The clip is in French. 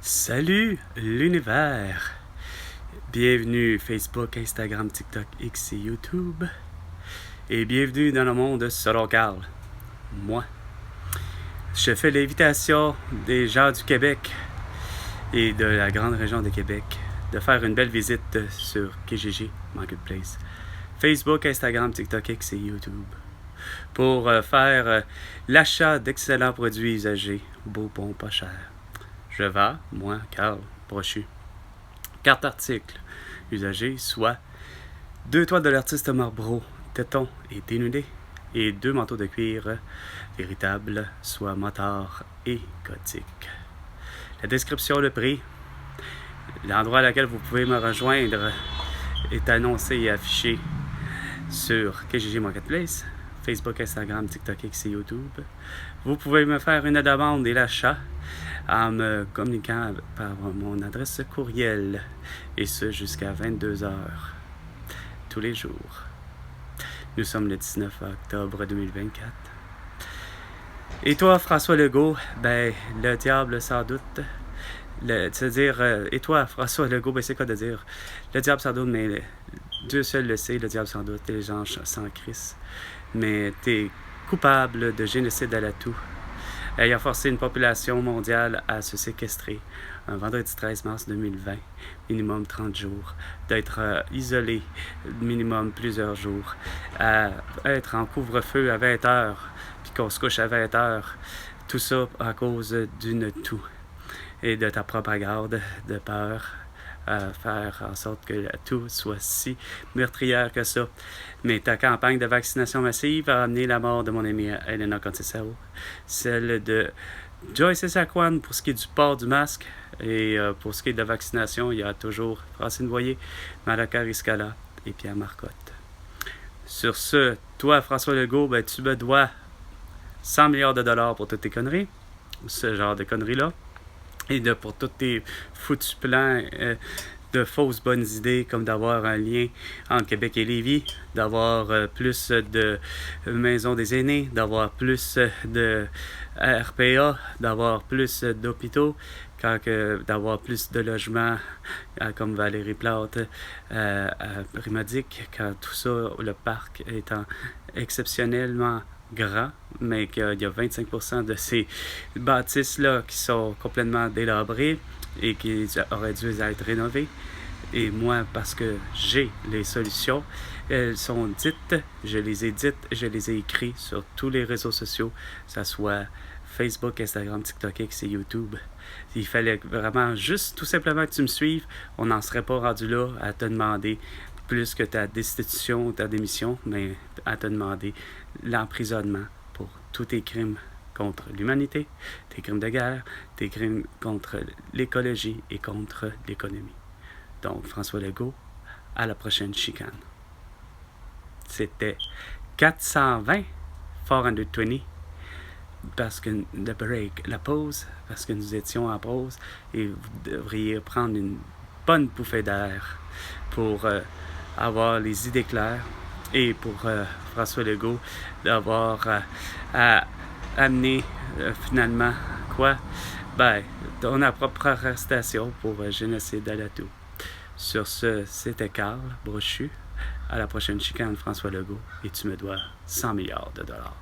Salut l'univers! Bienvenue Facebook, Instagram, TikTok, X et YouTube. Et bienvenue dans le monde selon Carl. Moi, je fais l'invitation des gens du Québec et de la grande région de Québec de faire une belle visite sur Kijiji Marketplace. Facebook, Instagram, TikTok, X et YouTube. Pour faire l'achat d'excellents produits usagés, beau, bon, pas cher. Je vends, moi, Carl Brochu, carte article usagée, soit 2 toiles de l'artiste Marlboro, téton et dénudé, et 2 manteaux de cuir véritables, soit motard et gothique. La description, le prix, l'endroit à laquelle vous pouvez me rejoindre est annoncé et affiché sur Kijiji Marketplace, Facebook, Instagram, TikTok, X et YouTube. Vous pouvez me faire une demande et l'achat en me communiquant par mon adresse courriel, et ce jusqu'à 22h tous les jours. Nous sommes le 19 octobre 2024. Et toi, François Legault, le diable sans doute, et toi, François Legault, c'est quoi de dire? Le diable sans doute, mais Dieu seul le sait, le diable sans doute, les gens sans Christ. Mais t'es coupable de génocide à la toux, ayant forcé une population mondiale à se séquestrer un vendredi 13 mars 2020, minimum 30 jours, d'être isolé minimum plusieurs jours, à être en couvre-feu à 20 heures, puis qu'on se couche à 20 heures, tout ça à cause d'une toux et de ta propagande de peur, à faire en sorte que la toux soit si meurtrière que ça. Mais ta campagne de vaccination massive a amené la mort de mon amie Elena Contisao, celle de Joyce Echaquan pour ce qui est du port du masque, et pour ce qui est de la vaccination, il y a toujours Francine Boyer, Malaka Riscala et Pierre Marcotte. Sur ce, toi, François Legault, tu me dois 100 milliards de dollars pour toutes tes conneries, ce genre de conneries-là, et pour tous tes foutus plans de fausses bonnes idées, comme d'avoir un lien entre Québec et Lévis, d'avoir plus de maisons des aînés, d'avoir plus de RPA, d'avoir plus d'hôpitaux, d'avoir plus de logements comme Valérie Plante à Primadic, quand tout ça, le parc étant exceptionnellement grand, mais qu'il y a 25% de ces bâtisses-là qui sont complètement délabrées et qui auraient dû être rénovées. Et moi, parce que j'ai les solutions, elles sont dites, je les ai dites, je les ai écrites sur tous les réseaux sociaux, que ce soit Facebook, Instagram, TikTok, X et YouTube. Il fallait vraiment juste tout simplement que tu me suives. On n'en serait pas rendu là à te demander plus que ta destitution ou ta démission, mais à te demander l'emprisonnement pour tous tes crimes contre l'humanité, tes crimes de guerre, tes crimes contre l'écologie et contre l'économie. Donc, François Legault, à la prochaine chicane. C'était 420, 420, parce que le break, la pause, parce que nous étions en pause, et vous devriez prendre une bonne bouffée d'air pour avoir les idées claires, et pour François Legault d'avoir amené finalement quoi? Ton propre arrestation pour génocide à la toux. Sur ce, c'était Carl Brochu. À la prochaine chicane, François Legault, et tu me dois 100 milliards de dollars.